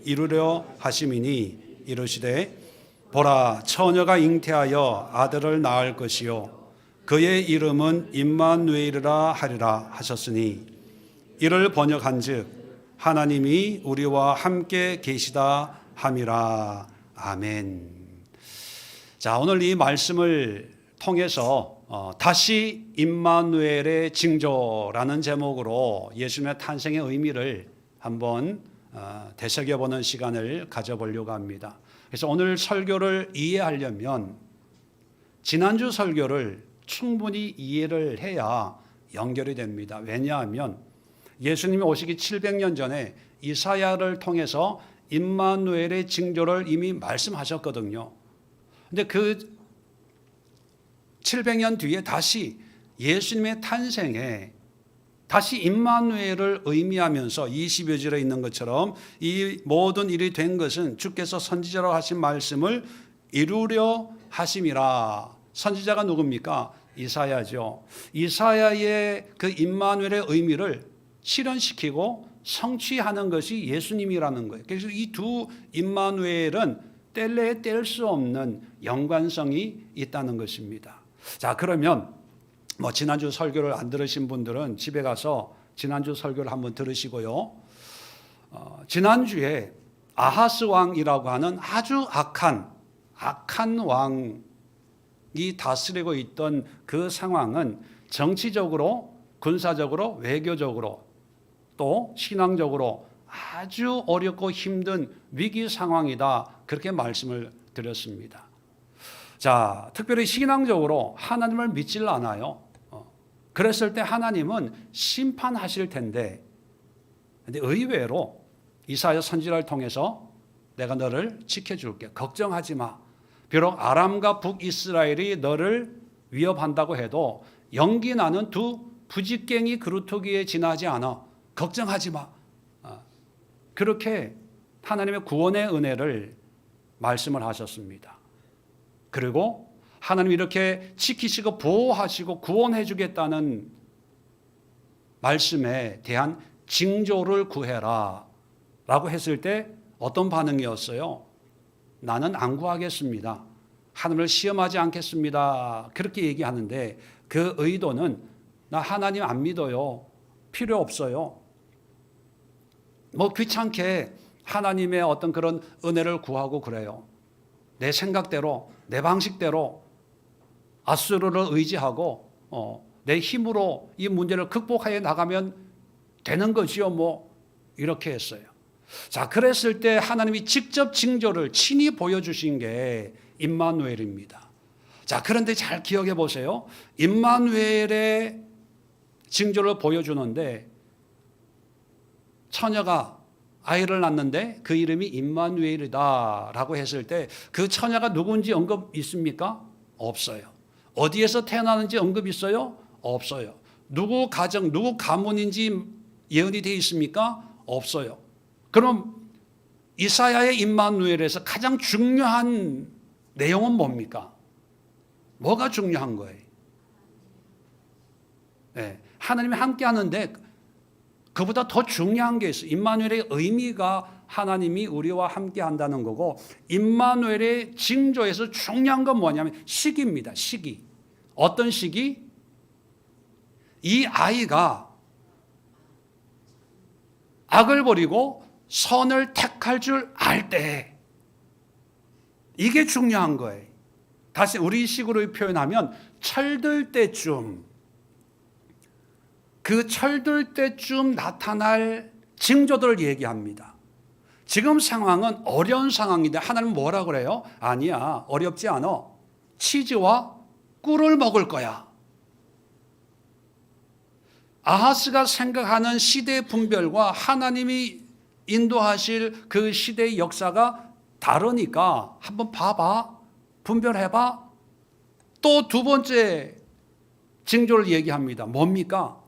이루려 하심이니 이르시되 보라 처녀가 잉태하여 아들을 낳을 것이요 그의 이름은 임마누엘이라 하리라 하셨으니 이를 번역한즉 하나님이 우리와 함께 계시다 함이라. 아멘. 자, 오늘 이 말씀을 통해서 다시 임마누엘의 징조라는 제목으로 예수님의 탄생의 의미를 한번 되새겨보는 시간을 가져보려고 합니다. 그래서 오늘 설교를 이해하려면 지난주 설교를 충분히 이해를 해야 연결이 됩니다. 왜냐하면 예수님이 오시기 700년 전에 이사야를 통해서 임마누엘의 징조를 이미 말씀하셨거든요. 근데 그 700년 뒤에 다시 예수님의 탄생에 다시 임마누엘을 의미하면서 20여 절에 있는 것처럼 이 모든 일이 된 것은 주께서 선지자로 하신 말씀을 이루려 하심이라. 선지자가 누굽니까? 이사야죠. 이사야의 그 임마누엘의 의미를 실현시키고 성취하는 것이 예수님이라는 거예요. 그래서 이 두 임마누엘은 뗄래야 뗄 수 없는 연관성이 있다는 것입니다. 자, 그러면 지난주 설교를 안 들으신 분들은 집에 가서 지난주 설교를 한번 들으시고요. 지난주에 아하스 왕이라고 하는 아주 악한 왕이 다스리고 있던 그 상황은 정치적으로, 군사적으로, 외교적으로 또 신앙적으로 아주 어렵고 힘든 위기 상황이다. 그렇게 말씀을 드렸습니다. 자, 특별히 신앙적으로 하나님을 믿질 않아요. 그랬을 때 하나님은 심판하실 텐데, 근데 의외로 이사야 선지자를 통해서 내가 너를 지켜줄게. 걱정하지 마. 비록 아람과 북이스라엘이 너를 위협한다고 해도 연기 나는 두 부직갱이 그루터기에 지나지 않아. 걱정하지 마. 그렇게 하나님의 구원의 은혜를 말씀을 하셨습니다. 그리고 하나님이 이렇게 지키시고 보호하시고 구원해 주겠다는 말씀에 대한 징조를 구해라 라고 했을 때 어떤 반응이었어요? 나는 안 구하겠습니다. 하나님을 시험하지 않겠습니다. 그렇게 얘기하는데 그 의도는 나 하나님 안 믿어요. 필요 없어요. 귀찮게 하나님의 어떤 그런 은혜를 구하고 그래요. 내 생각대로, 내 방식대로 아수르를 의지하고 내 힘으로 이 문제를 극복해 나가면 되는 거지요. 이렇게 했어요. 자, 그랬을 때 하나님이 직접 징조를 친히 보여주신 게 임마누엘입니다. 자, 그런데 잘 기억해 보세요. 임마누엘의 징조를 보여주는데 처녀가 아이를 낳는데 그 이름이 임마누엘이다 라고 했을 때 그 처녀가 누군지 언급 있습니까? 없어요. 어디에서 태어나는지 언급 있어요? 없어요. 누구 가정, 누구 가문인지 예언이 되어 있습니까? 없어요. 그럼 이사야의 임마누엘에서 가장 중요한 내용은 뭡니까? 뭐가 중요한 거예요? 네, 하나님이 함께 하는데 그보다 더 중요한 게 있어요. 임마누엘의 의미가 하나님이 우리와 함께 한다는 거고, 임마누엘의 징조에서 중요한 건 뭐냐면 시기입니다. 시기. 어떤 시기? 이 아이가 악을 버리고 선을 택할 줄 알 때, 이게 중요한 거예요. 다시 우리 식으로 표현하면 철들 때쯤, 그 철들 때쯤 나타날 징조들을 얘기합니다. 지금 상황은 어려운 상황인데 하나님은 뭐라 그래요? 아니야, 어렵지 않아. 치즈와 꿀을 먹을 거야. 아하스가 생각하는 시대의 분별과 하나님이 인도하실 그 시대의 역사가 다르니까 한번 봐봐. 분별해봐. 또 두 번째 징조를 얘기합니다. 뭡니까?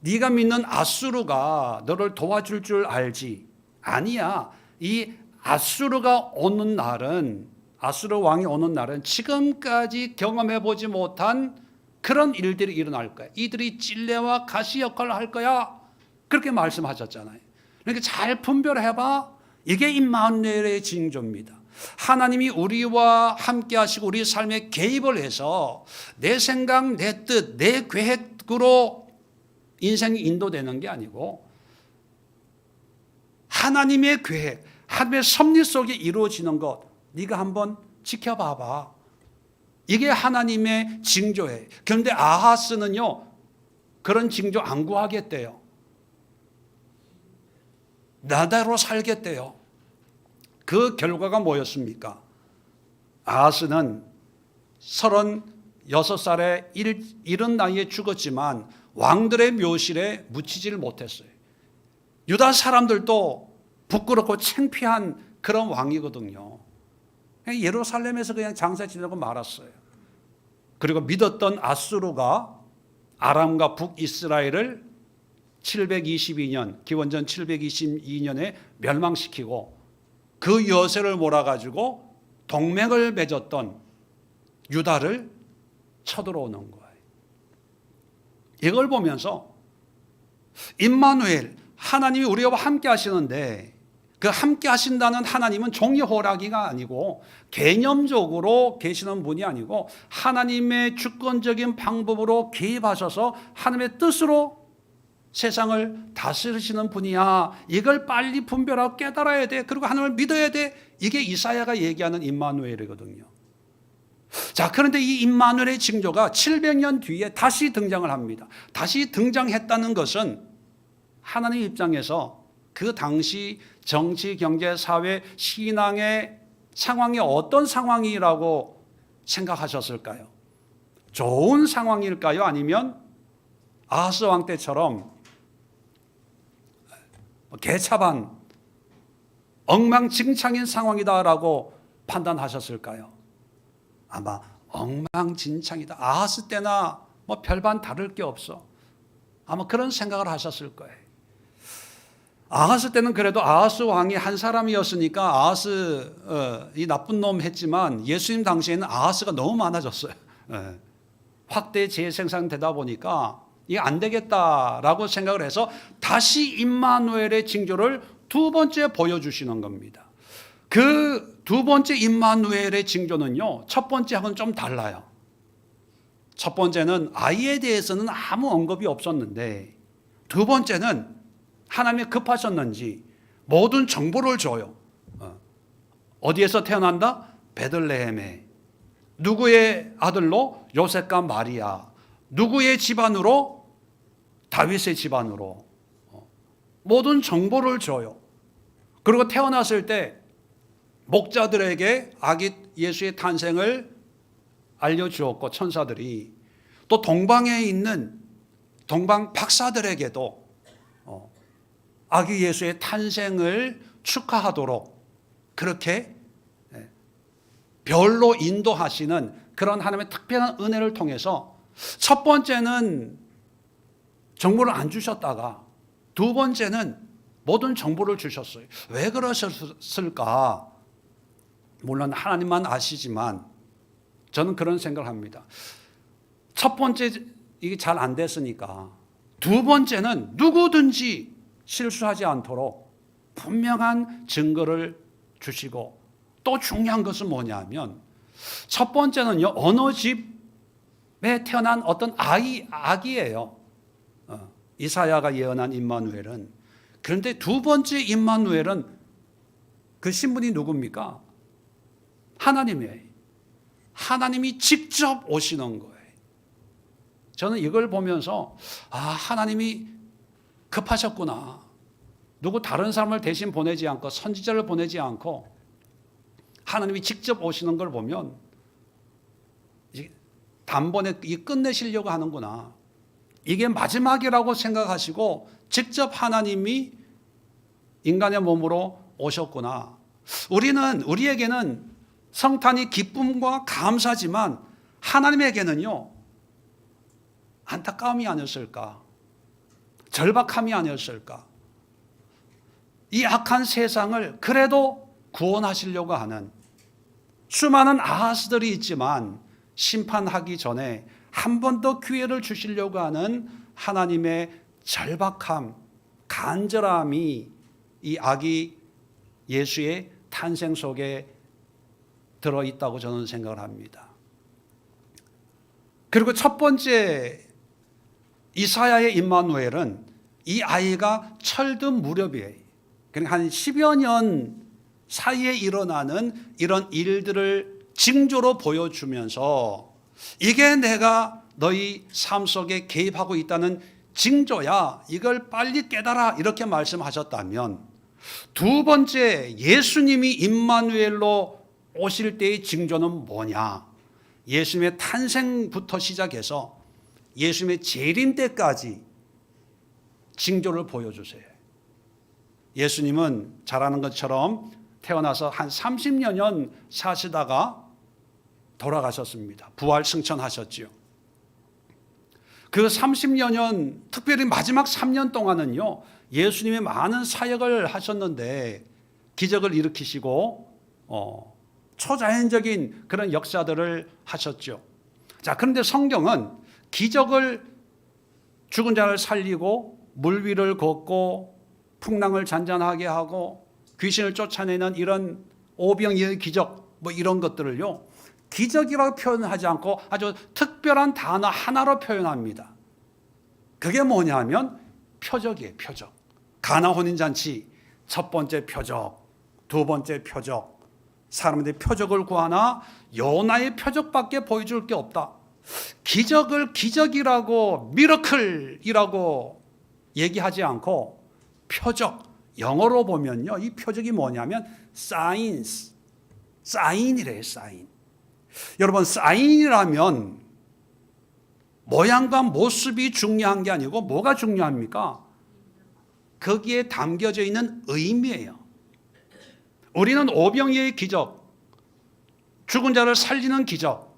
네가 믿는 아수르가 너를 도와줄 줄 알지? 아니야. 이 아수르가 오는 날은, 아수르 왕이 오는 날은 지금까지 경험해보지 못한 그런 일들이 일어날 거야. 이들이 찔레와 가시 역할을 할 거야. 그렇게 말씀하셨잖아요. 그러니까 잘 분별해봐. 이게 임마누엘의 징조입니다. 하나님이 우리와 함께 하시고 우리 삶에 개입을 해서 내 생각, 내 뜻, 내 계획으로 인생이 인도되는 게 아니고 하나님의 계획, 하나님의 섭리 속에 이루어지는 것, 네가 한번 지켜봐봐. 이게 하나님의 징조예요. 그런데 아하스는요, 그런 징조 안 구하겠대요. 나대로 살겠대요. 그 결과가 뭐였습니까? 아하스는 36살에 이른 나이에 죽었지만 왕들의 묘실에 묻히지를 못했어요. 유다 사람들도 부끄럽고 창피한 그런 왕이거든요. 예루살렘에서 그냥 장사 지내고 말았어요. 그리고 믿었던 아수르가 아람과 북이스라엘을 722년, 기원전 722년에 멸망시키고 그 여세를 몰아가지고 동맹을 맺었던 유다를 쳐들어오는 거예요. 이걸 보면서 임마누엘, 하나님이 우리와 함께 하시는데 그 함께 하신다는 하나님은 종이호라기가 아니고 개념적으로 계시는 분이 아니고 하나님의 주권적인 방법으로 개입하셔서 하나님의 뜻으로 세상을 다스리시는 분이야. 이걸 빨리 분별하고 깨달아야 돼. 그리고 하나님을 믿어야 돼. 이게 이사야가 얘기하는 임마누엘이거든요. 자, 그런데 이 임마누엘의 징조가 700년 뒤에 다시 등장을 합니다. 다시 등장했다는 것은 하나님 입장에서 그 당시 정치, 경제, 사회, 신앙의 상황이 어떤 상황이라고 생각하셨을까요? 좋은 상황일까요? 아니면 아하스 왕 때처럼 개차반 엉망진창인 상황이다라고 판단하셨을까요? 아마 엉망진창이다. 아하스 때나 뭐 별반 다를 게 없어. 아마 그런 생각을 하셨을 거예요. 아하스 때는 그래도 아하스 왕이 한 사람이었으니까 아하스 이 나쁜 놈 했지만 예수님 당시에는 아하스가 너무 많아졌어요. 확대 재생산되다 보니까 이게 안 되겠다라고 생각을 해서 다시 임마누엘의 징조를 두 번째 보여주시는 겁니다. 그 두 번째 임마누엘의 징조는요, 첫 번째하고는 좀 달라요. 첫 번째는 아이에 대해서는 아무 언급이 없었는데 두 번째는 하나님이 급하셨는지 모든 정보를 줘요. 어디에서 태어난다? 베들레헴에. 누구의 아들로? 요셉과 마리아. 누구의 집안으로? 다윗의 집안으로. 모든 정보를 줘요. 그리고 태어났을 때 목자들에게 아기 예수의 탄생을 알려주었고 천사들이 또 동방에 있는 동방 박사들에게도 아기 예수의 탄생을 축하하도록 그렇게 별로 인도하시는 그런 하나님의 특별한 은혜를 통해서 첫 번째는 정보를 안 주셨다가 두 번째는 모든 정보를 주셨어요. 왜 그러셨을까? 물론 하나님만 아시지만 저는 그런 생각을 합니다. 첫 번째 이게 잘 안 됐으니까 두 번째는 누구든지 실수하지 않도록 분명한 증거를 주시고 또 중요한 것은 뭐냐면 첫 번째는요, 어느 집에 태어난 어떤 아기예요. 이사야가 예언한 임마누엘은. 그런데 두 번째 임마누엘은 그 신분이 누굽니까? 하나님이에요. 하나님이 직접 오시는 거예요. 저는 이걸 보면서 하나님이 급하셨구나. 누구 다른 사람을 대신 보내지 않고 선지자를 보내지 않고 하나님이 직접 오시는 걸 보면 단번에 끝내시려고 하는구나. 이게 마지막이라고 생각하시고 직접 하나님이 인간의 몸으로 오셨구나. 우리에게는 성탄이 기쁨과 감사지만 하나님에게는요, 안타까움이 아니었을까? 절박함이 아니었을까? 이 악한 세상을 그래도 구원하시려고 하는 수많은 아하스들이 있지만 심판하기 전에 한 번 더 기회를 주시려고 하는 하나님의 절박함, 간절함이 이 아기 예수의 탄생 속에 들어있다고 저는 생각을 합니다. 그리고 첫 번째 이사야의 임마누엘은 이 아이가 철든 무렵이에요. 그러니까 한 10여 년 사이에 일어나는 이런 일들을 징조로 보여주면서 이게 내가 너희 삶 속에 개입하고 있다는 징조야. 이걸 빨리 깨달아. 이렇게 말씀하셨다면 두 번째 예수님이 임마누엘로 오실 때의 징조는 뭐냐? 예수님의 탄생부터 시작해서 예수님의 재림 때까지 징조를 보여주세요. 예수님은 잘 아는 것처럼 태어나서 한 30여 년 사시다가 돌아가셨습니다. 부활 승천하셨지요. 그 30여 년, 특별히 마지막 3년 동안은요, 예수님이 많은 사역을 하셨는데 기적을 일으키시고 초자연적인 그런 역사들을 하셨죠. 자, 그런데 성경은 기적을 죽은 자를 살리고 물 위를 걷고 풍랑을 잔잔하게 하고 귀신을 쫓아내는 이런 오병이의 기적 뭐 이런 것들을요 기적이라고 표현하지 않고 아주 특별한 단어 하나로 표현합니다. 그게 뭐냐면 표적이에요. 표적. 가나 혼인잔치 첫 번째 표적, 두 번째 표적. 사람들이 표적을 구하나 요나의 표적밖에 보여줄 게 없다. 기적을 기적이라고 미러클이라고 얘기하지 않고 표적, 영어로 보면요 이 표적이 뭐냐면 사인스, 사인이래요. 사인. 여러분 사인이라면 모양과 모습이 중요한 게 아니고 뭐가 중요합니까? 거기에 담겨져 있는 의미예요. 우리는 오병이의 기적, 죽은 자를 살리는 기적,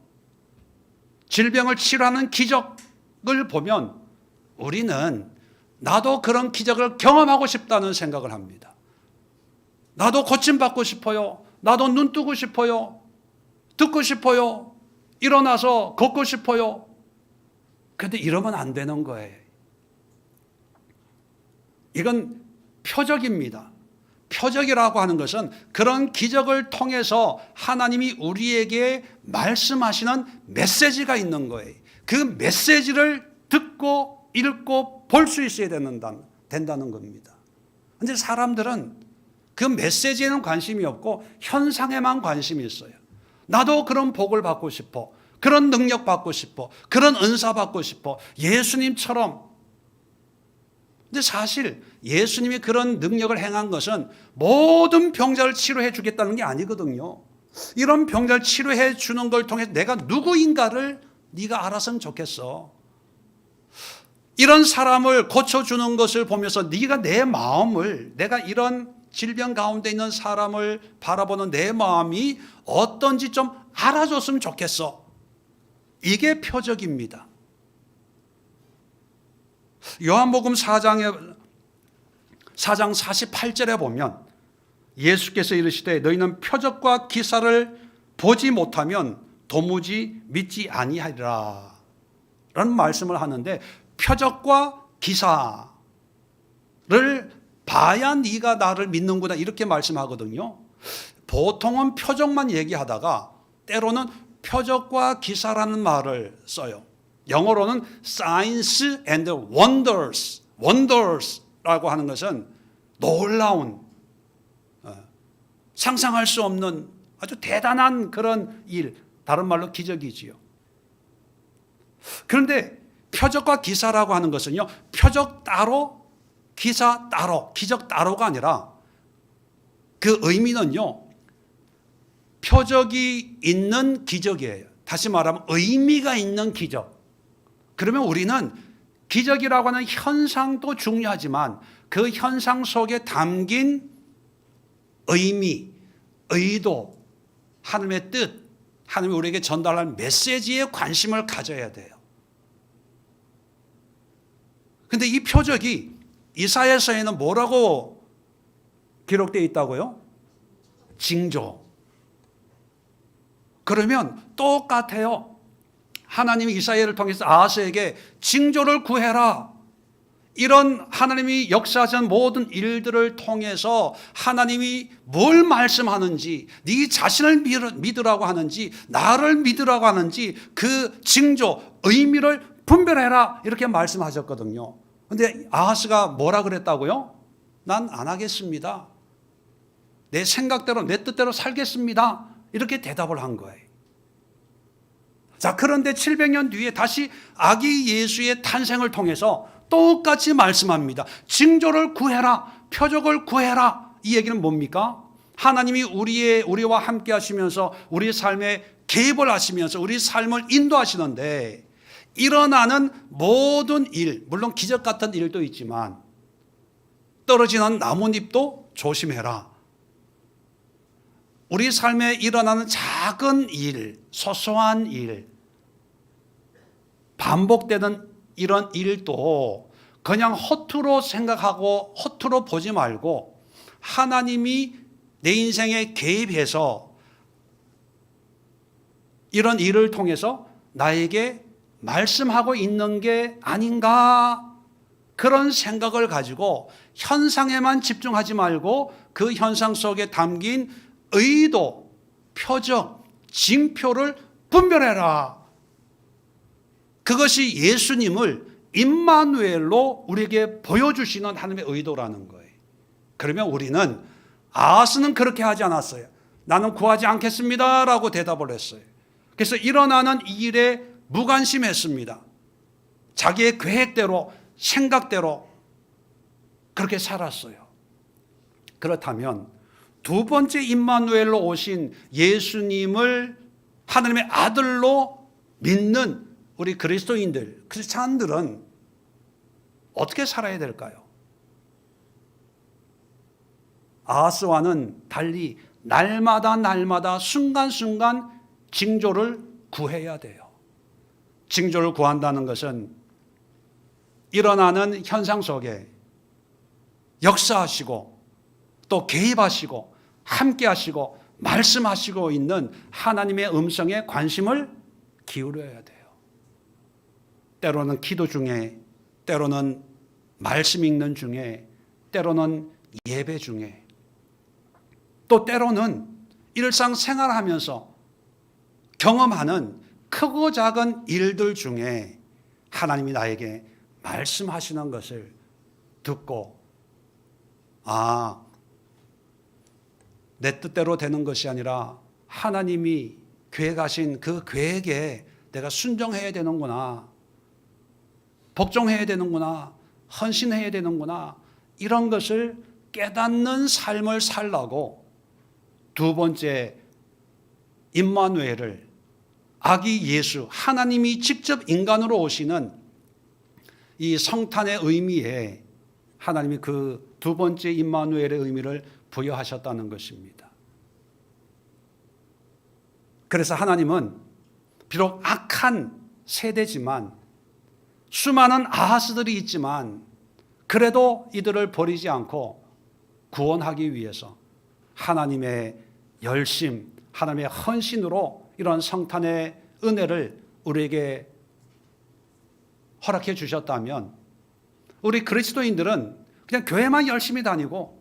질병을 치료하는 기적을 보면 우리는 나도 그런 기적을 경험하고 싶다는 생각을 합니다. 나도 고침받고 싶어요. 나도 눈 뜨고 싶어요. 듣고 싶어요. 일어나서 걷고 싶어요. 그런데 이러면 안 되는 거예요. 이건 표적입니다. 표적이라고 하는 것은 그런 기적을 통해서 하나님이 우리에게 말씀하시는 메시지가 있는 거예요. 그 메시지를 듣고 읽고 볼 수 있어야 된다는 겁니다. 그런데 사람들은 그 메시지에는 관심이 없고 현상에만 관심이 있어요. 나도 그런 복을 받고 싶어. 그런 능력 받고 싶어. 그런 은사 받고 싶어. 예수님처럼. 근데 사실 예수님이 그런 능력을 행한 것은 모든 병자를 치료해 주겠다는 게 아니거든요. 이런 병자를 치료해 주는 걸 통해 내가 누구인가를 네가 알았으면 좋겠어. 이런 사람을 고쳐주는 것을 보면서 네가 내 마음을, 내가 이런 질병 가운데 있는 사람을 바라보는 내 마음이 어떤지 좀 알아줬으면 좋겠어. 이게 표적입니다. 요한복음 4장 48절에 보면 예수께서 이르시되 너희는 표적과 기사를 보지 못하면 도무지 믿지 아니하리라 라는 말씀을 하는데 표적과 기사를 봐야 네가 나를 믿는구나 이렇게 말씀하거든요. 보통은 표적만 얘기하다가 때로는 표적과 기사라는 말을 써요. 영어로는 signs and wonders, wonders라고 하는 것은 놀라운, 상상할 수 없는 아주 대단한 그런 일, 다른 말로 기적이지요. 그런데 표적과 기사라고 하는 것은요, 표적 따로, 기사 따로, 기적 따로가 아니라 그 의미는요, 표적이 있는 기적이에요. 다시 말하면 의미가 있는 기적. 그러면 우리는 기적이라고 하는 현상도 중요하지만 그 현상 속에 담긴 의미, 의도, 하나님의 뜻, 하나님이 우리에게 전달할 메시지에 관심을 가져야 돼요. 그런데 이 표적이 이사야서에는 뭐라고 기록되어 있다고요? 징조. 그러면 똑같아요. 하나님이 이사야를 통해서 아하스에게 징조를 구해라. 이런 하나님이 역사하신 모든 일들을 통해서 하나님이 뭘 말씀하는지, 네 자신을 믿으라고 하는지, 나를 믿으라고 하는지 그 징조, 의미를 분별해라 이렇게 말씀하셨거든요. 근데 아하스가 뭐라 그랬다고요? 난 안 하겠습니다. 내 생각대로 내 뜻대로 살겠습니다. 이렇게 대답을 한 거예요. 자, 그런데 700년 뒤에 다시 아기 예수의 탄생을 통해서 똑같이 말씀합니다. 징조를 구해라, 표적을 구해라. 이 얘기는 뭡니까? 하나님이 우리와 함께 하시면서 우리 삶에 개입을 하시면서 우리 삶을 인도하시는데 일어나는 모든 일, 물론 기적 같은 일도 있지만 떨어지는 나뭇잎도 조심해라. 우리 삶에 일어나는 작은 일, 소소한 일, 반복되는 이런 일도 그냥 허투루 생각하고 허투루 보지 말고 하나님이 내 인생에 개입해서 이런 일을 통해서 나에게 말씀하고 있는 게 아닌가, 그런 생각을 가지고 현상에만 집중하지 말고 그 현상 속에 담긴 의도, 표적, 징표를 분별해라. 그것이 예수님을 임마누엘로 우리에게 보여주시는 하나님의 의도라는 거예요. 그러면 우리는 아하스는 그렇게 하지 않았어요. 나는 구하지 않겠습니다 라고 대답을 했어요. 그래서 일어나는 이 일에 무관심했습니다. 자기의 계획대로, 생각대로 그렇게 살았어요. 그렇다면 두 번째 임마누엘로 오신 예수님을 하나님의 아들로 믿는 우리 그리스도인들, 크리스찬들은 어떻게 살아야 될까요? 아하스와는 달리 날마다 순간순간 징조를 구해야 돼요. 징조를 구한다는 것은 일어나는 현상 속에 역사하시고 또 개입하시고 함께 하시고 말씀하시고 있는 하나님의 음성에 관심을 기울여야 돼요. 때로는 기도 중에, 때로는 말씀 읽는 중에, 때로는 예배 중에, 또 때로는 일상생활하면서 경험하는 크고 작은 일들 중에 하나님이 나에게 말씀하시는 것을 듣고, 아, 내 뜻대로 되는 것이 아니라 하나님이 계획하신 그 계획에 내가 순종해야 되는구나, 복종해야 되는구나, 헌신해야 되는구나, 이런 것을 깨닫는 삶을 살라고 두 번째 임마누엘을, 아기 예수, 하나님이 직접 인간으로 오시는 이 성탄의 의미에 하나님이 그 두 번째 임마누엘의 의미를 부여하셨다는 것입니다. 그래서 하나님은 비록 악한 세대지만, 수많은 아하스들이 있지만 그래도 이들을 버리지 않고 구원하기 위해서 하나님의 열심, 하나님의 헌신으로 이런 성탄의 은혜를 우리에게 허락해 주셨다면, 우리 그리스도인들은 그냥 교회만 열심히 다니고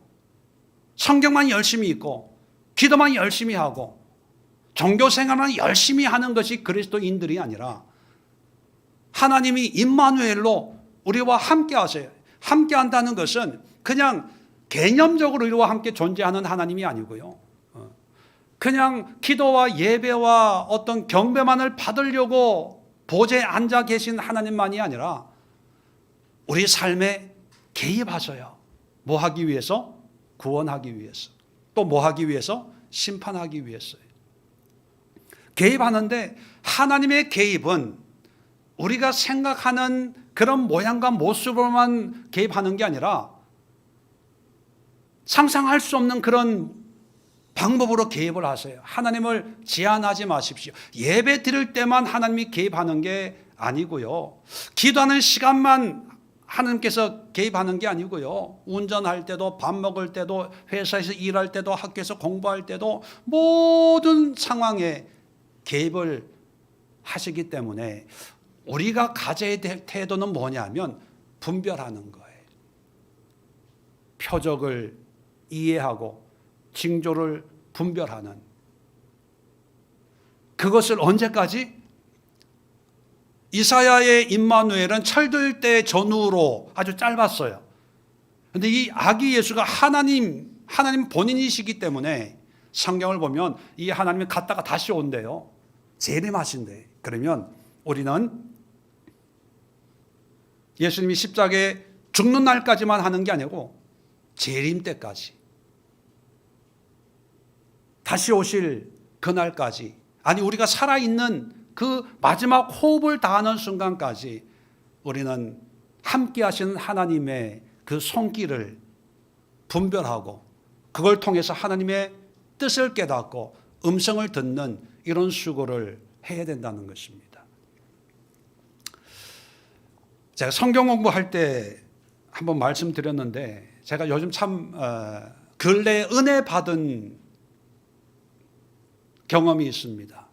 성경만 열심히 읽고 기도만 열심히 하고 종교 생활만 열심히 하는 것이 그리스도인들이 아니라 하나님이 임마누엘로 우리와 함께 하세요. 함께 한다는 것은 그냥 개념적으로 우리와 함께 존재하는 하나님이 아니고요, 그냥 기도와 예배와 어떤 경배만을 받으려고 보좌에 앉아 계신 하나님만이 아니라 우리 삶에 개입하셔요. 뭐 하기 위해서? 구원하기 위해서. 또 뭐 하기 위해서? 심판하기 위해서요. 개입하는데 하나님의 개입은 우리가 생각하는 그런 모양과 모습으로만 개입하는 게 아니라 상상할 수 없는 그런 방법으로 개입을 하세요. 하나님을 제한하지 마십시오. 예배 드릴 때만 하나님이 개입하는 게 아니고요, 기도하는 시간만 하나님께서 개입하는 게 아니고요, 운전할 때도, 밥 먹을 때도, 회사에서 일할 때도, 학교에서 공부할 때도 모든 상황에 개입을 하시기 때문에 우리가 가져야 될 태도는 뭐냐면 분별하는 거예요. 표적을 이해하고 징조를 분별하는, 그것을 언제까지? 이사야의 임마누엘은 철들 때 전후로 아주 짧았어요. 그런데 이 아기 예수가 하나님 본인이시기 때문에 성경을 보면 이 하나님이 갔다가 다시 온대요. 재림하신대. 그러면 우리는 예수님이 십자가에 죽는 날까지만 하는 게 아니고 재림 때까지, 다시 오실 그날까지, 아니 우리가 살아있는 그 마지막 호흡을 다하는 순간까지 우리는 함께 하시는 하나님의 그 손길을 분별하고 그걸 통해서 하나님의 뜻을 깨닫고 음성을 듣는 이런 수고를 해야 된다는 것입니다. 제가 성경 공부할 때 한번 말씀드렸는데, 제가 요즘 참 근래에 은혜 받은 경험이 있습니다.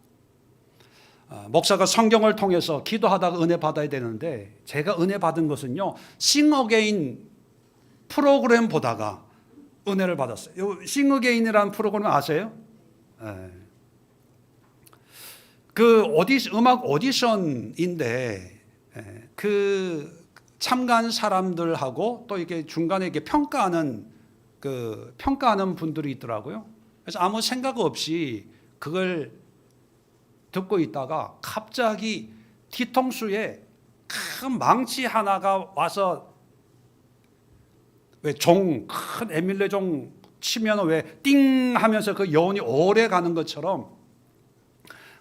목사가 성경을 통해서 기도하다가 은혜 받아야 되는데, 제가 은혜 받은 것은요, 싱어게인 프로그램 보다가 은혜를 받았어요. 싱어게인이라는 프로그램 아세요? 네. 그 음악 오디션인데, 그 참가한 사람들하고 또 이게 중간에 이렇게 평가하는 분들이 있더라고요. 그래서 아무 생각 없이 그걸 듣고 있다가 갑자기 뒤통수에 큰 망치 하나가 와서, 왜 큰 에밀레 종 치면 왜 띵 하면서 그 여운이 오래 가는 것처럼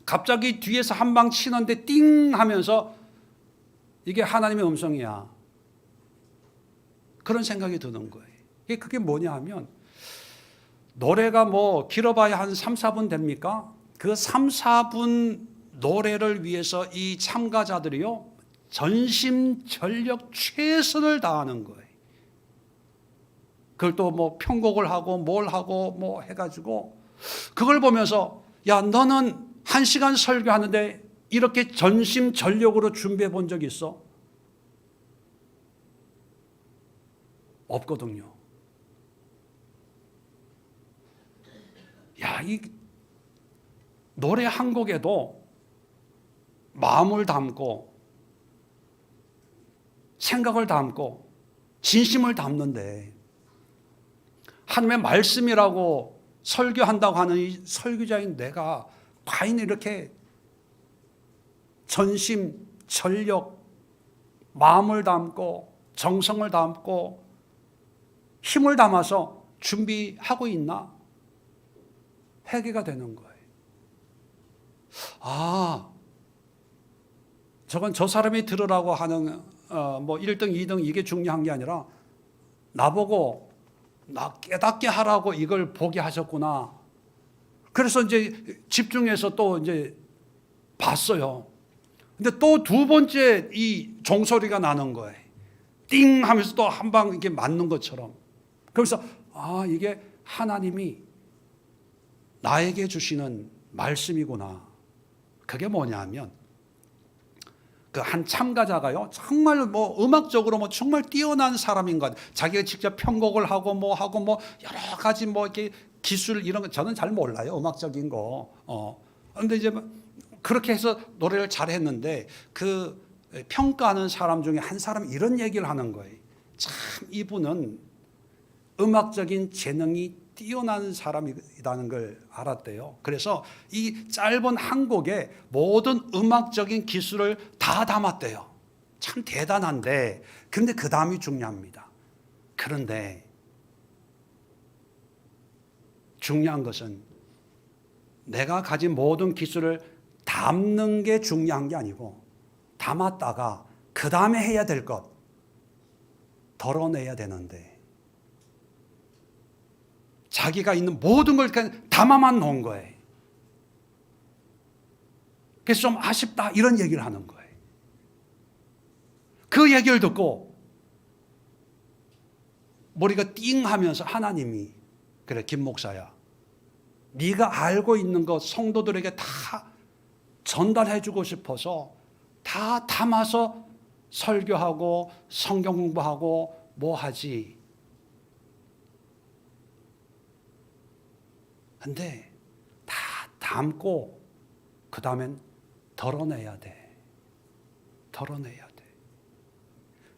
갑자기 뒤에서 한 방 치는데 띵 하면서 이게 하나님의 음성이야, 그런 생각이 드는 거예요. 그게 뭐냐 하면, 노래가 뭐 길어봐야 한 3, 4분 됩니까? 그 3, 4분 노래를 위해서 이 참가자들이요, 전심전력 최선을 다하는 거예요. 그걸 또 뭐 편곡을 하고 뭘 하고 뭐 해가지고, 그걸 보면서 야, 너는 1시간 설교하는데 이렇게 전심전력으로 준비해 본 적 있어? 없거든요. 야, 이 노래 한 곡에도 마음을 담고 생각을 담고 진심을 담는데, 하나님의 말씀이라고 설교한다고 하는 이 설교자인 내가 과연 이렇게 전심 전력, 마음을 담고 정성을 담고 힘을 담아서 준비하고 있나? 회개가 되는 거예요. 아, 저건 저 사람이 들으라고 하는 뭐 1등, 2등 이게 중요한 게 아니라 나보고 나 깨닫게 하라고 이걸 보게 하셨구나. 그래서 이제 집중해서 또 이제 봤어요. 근데 또 두 번째 이 종소리가 나는 거예요. 띵 하면서 또 한 방 이렇게 맞는 것처럼. 그래서 아, 이게 하나님이 나에게 주시는 말씀이구나. 그게 뭐냐 하면, 그 한 참가자가요, 정말 뭐 음악적으로 뭐 정말 뛰어난 사람인 것 같아요. 자기가 직접 편곡을 하고 뭐 여러 가지 뭐 이렇게 기술 이런 거 저는 잘 몰라요, 음악적인 거. 그런데 이제 그렇게 해서 노래를 잘 했는데, 그 평가하는 사람 중에 한 사람이 이런 얘기를 하는 거예요. 참 이분은 음악적인 재능이 뛰어난 사람이라는 걸 알았대요. 그래서 이 짧은 한 곡에 모든 음악적인 기술을 다 담았대요. 참 대단한데, 그런데 그 다음이 중요합니다. 그런데 중요한 것은 내가 가진 모든 기술을 담는 게 중요한 게 아니고, 담았다가 그 다음에 해야 될 것 덜어내야 되는데, 자기가 있는 모든 걸 그냥 담아만 놓은 거예요. 그래서 좀 아쉽다 이런 얘기를 하는 거예요. 그 얘기를 듣고 머리가 띵 하면서 하나님이, 그래 김 목사야, 네가 알고 있는 것 성도들에게 다 전달해 주고 싶어서 다 담아서 설교하고 성경 공부하고 뭐 하지. 근데 다 담고 그 다음엔 덜어내야 돼. 덜어내야 돼.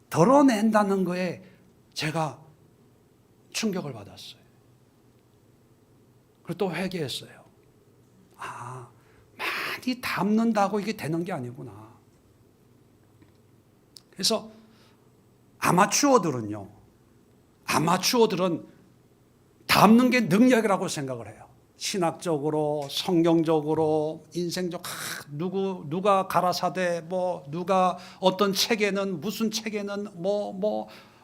덜어낸다는 거에 제가 충격을 받았어요. 그리고 또 회개했어요. 많이 담는다고 이게 되는 게 아니구나. 그래서 아마추어들은 담는 게 능력이라고 생각을 해요. 신학적으로, 성경적으로, 인생적, 누가 가라사대, 누가 어떤 책에는, 무슨 책에는,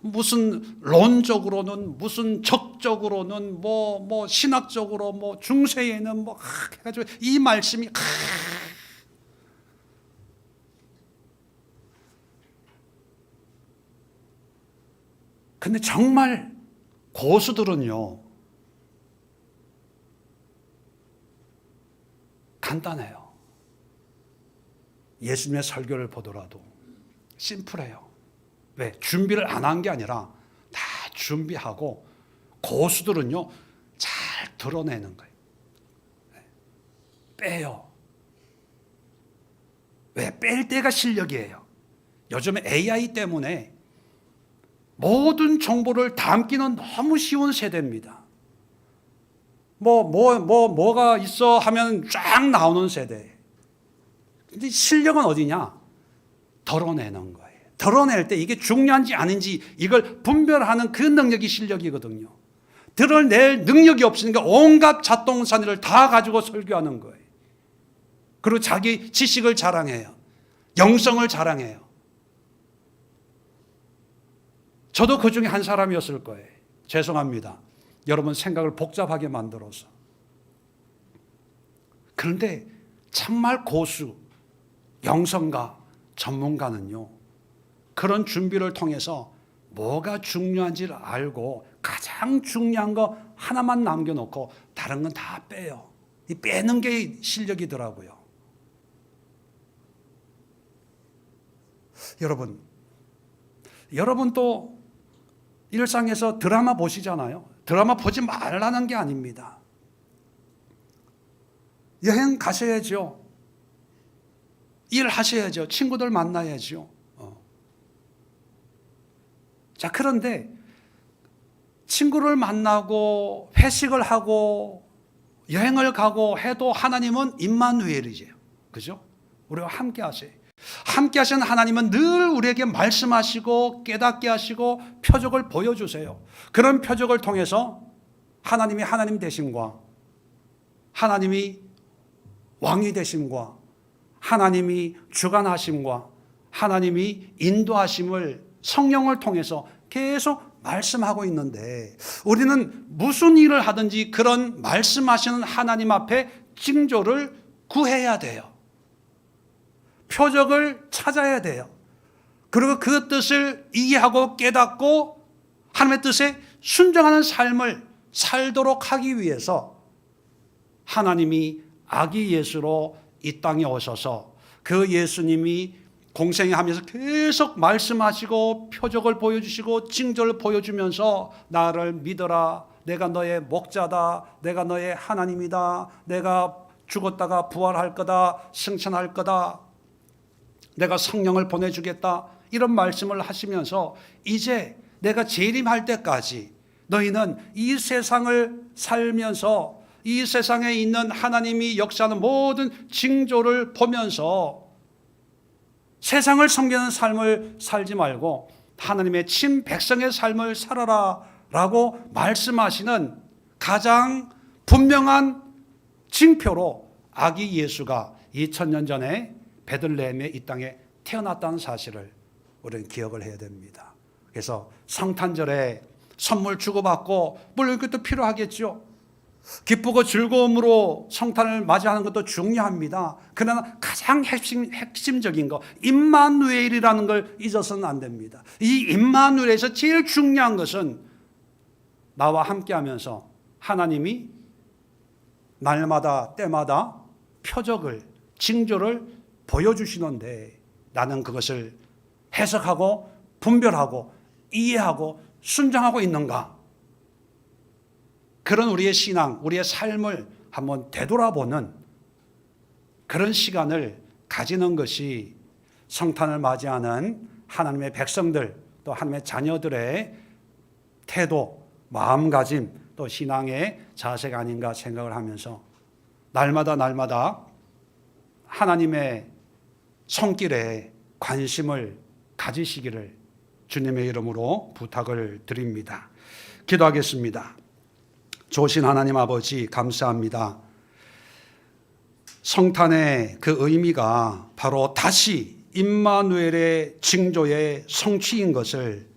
무슨 론적으로는, 무슨 적적으로는, 신학적으로, 중세에는, 해가지고 이 말씀이, 근데 정말 고수들은요, 간단해요. 예수님의 설교를 보더라도 심플해요. 왜? 준비를 안 한 게 아니라 다 준비하고 고수들은요 잘 드러내는 거예요. 빼요. 왜? 뺄 때가 실력이에요. 요즘에 AI 때문에 모든 정보를 담기는 너무 쉬운 세대입니다. 뭐가 있어 하면 쫙 나오는 세대. 근데 실력은 어디냐? 덜어내는 거예요. 덜어낼 때 이게 중요한지 아닌지 이걸 분별하는 그 능력이 실력이거든요. 드러낼 능력이 없으니까 온갖 잣동산을 다 가지고 설교하는 거예요. 그리고 자기 지식을 자랑해요. 영성을 자랑해요. 저도 그 중에 한 사람이었을 거예요. 죄송합니다. 여러분 생각을 복잡하게 만들어서. 그런데 정말 고수, 영성가, 전문가는요, 그런 준비를 통해서 뭐가 중요한지를 알고 가장 중요한 거 하나만 남겨놓고 다른 건 다 빼요. 이 빼는 게 실력이더라고요. 여러분 또 일상에서 드라마 보시잖아요. 드라마 보지 말라는 게 아닙니다. 여행 가셔야죠. 일하셔야죠. 친구들 만나야죠. 자, 그런데 친구를 만나고 회식을 하고 여행을 가고 해도 하나님은 임마누엘이죠. 그죠? 우리와 함께 하세요. 함께 하시는 하나님은 늘 우리에게 말씀하시고 깨닫게 하시고 표적을 보여주세요. 그런 표적을 통해서 하나님이 하나님 되심과 하나님이 왕이 되심과 하나님이 주관하심과 하나님이 인도하심을 성령을 통해서 계속 말씀하고 있는데 우리는 무슨 일을 하든지 그런 말씀하시는 하나님 앞에 징조를 구해야 돼요. 표적을 찾아야 돼요. 그리고 그 뜻을 이해하고 깨닫고 하나님의 뜻에 순종하는 삶을 살도록 하기 위해서 하나님이 아기 예수로 이 땅에 오셔서 그 예수님이 공생하면서 계속 말씀하시고 표적을 보여주시고 징조를 보여주면서 나를 믿어라. 내가 너의 목자다. 내가 너의 하나님이다. 내가 죽었다가 부활할 거다. 승천할 거다. 내가 성령을 보내주겠다. 이런 말씀을 하시면서 이제 내가 재림할 때까지 너희는 이 세상을 살면서 이 세상에 있는 하나님이 역사하는 모든 징조를 보면서 세상을 섬기는 삶을 살지 말고 하나님의 친백성의 삶을 살아라 라고 말씀하시는 가장 분명한 징표로 아기 예수가 2000년 전에 베들레헴의 이 땅에 태어났다는 사실을 우리는 기억을 해야 됩니다. 그래서 성탄절에 선물 주고받고 물론 그것도 필요하겠죠. 기쁘고 즐거움으로 성탄을 맞이하는 것도 중요합니다. 그러나 가장 핵심적인 거 임마누엘이라는 걸 잊어서는 안 됩니다. 이 임마누엘에서 제일 중요한 것은 나와 함께하면서 하나님이 날마다 때마다 표적을 징조를 보여주시는데 나는 그것을 해석하고 분별하고 이해하고 순종하고 있는가? 그런 우리의 신앙, 우리의 삶을 한번 되돌아보는 그런 시간을 가지는 것이 성탄을 맞이하는 하나님의 백성들, 또 하나님의 자녀들의 태도, 마음가짐, 또 신앙의 자세가 아닌가 생각을 하면서 날마다 하나님의 손길에 관심을 가지시기를 주님의 이름으로 부탁을 드립니다. 기도하겠습니다. 좋으신 하나님 아버지, 감사합니다. 성탄의 그 의미가 바로 다시 임마누엘의 징조의 성취인 것을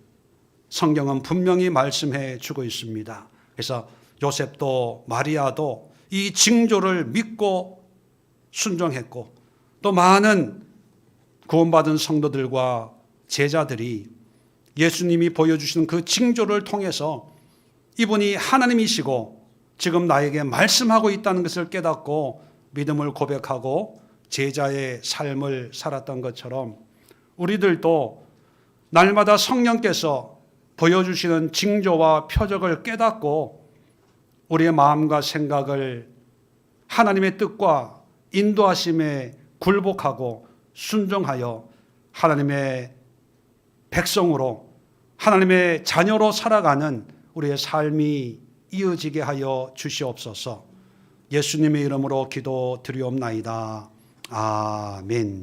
성경은 분명히 말씀해 주고 있습니다. 그래서 요셉도 마리아도 이 징조를 믿고 순종했고, 또 많은 구원받은 성도들과 제자들이 예수님이 보여주시는 그 징조를 통해서 이분이 하나님이시고 지금 나에게 말씀하고 있다는 것을 깨닫고 믿음을 고백하고 제자의 삶을 살았던 것처럼 우리들도 날마다 성령께서 보여주시는 징조와 표적을 깨닫고 우리의 마음과 생각을 하나님의 뜻과 인도하심에 굴복하고 순종하여 하나님의 백성으로, 하나님의 자녀로 살아가는 우리의 삶이 이어지게 하여 주시옵소서. 예수님의 이름으로 기도드리옵나이다. 아멘.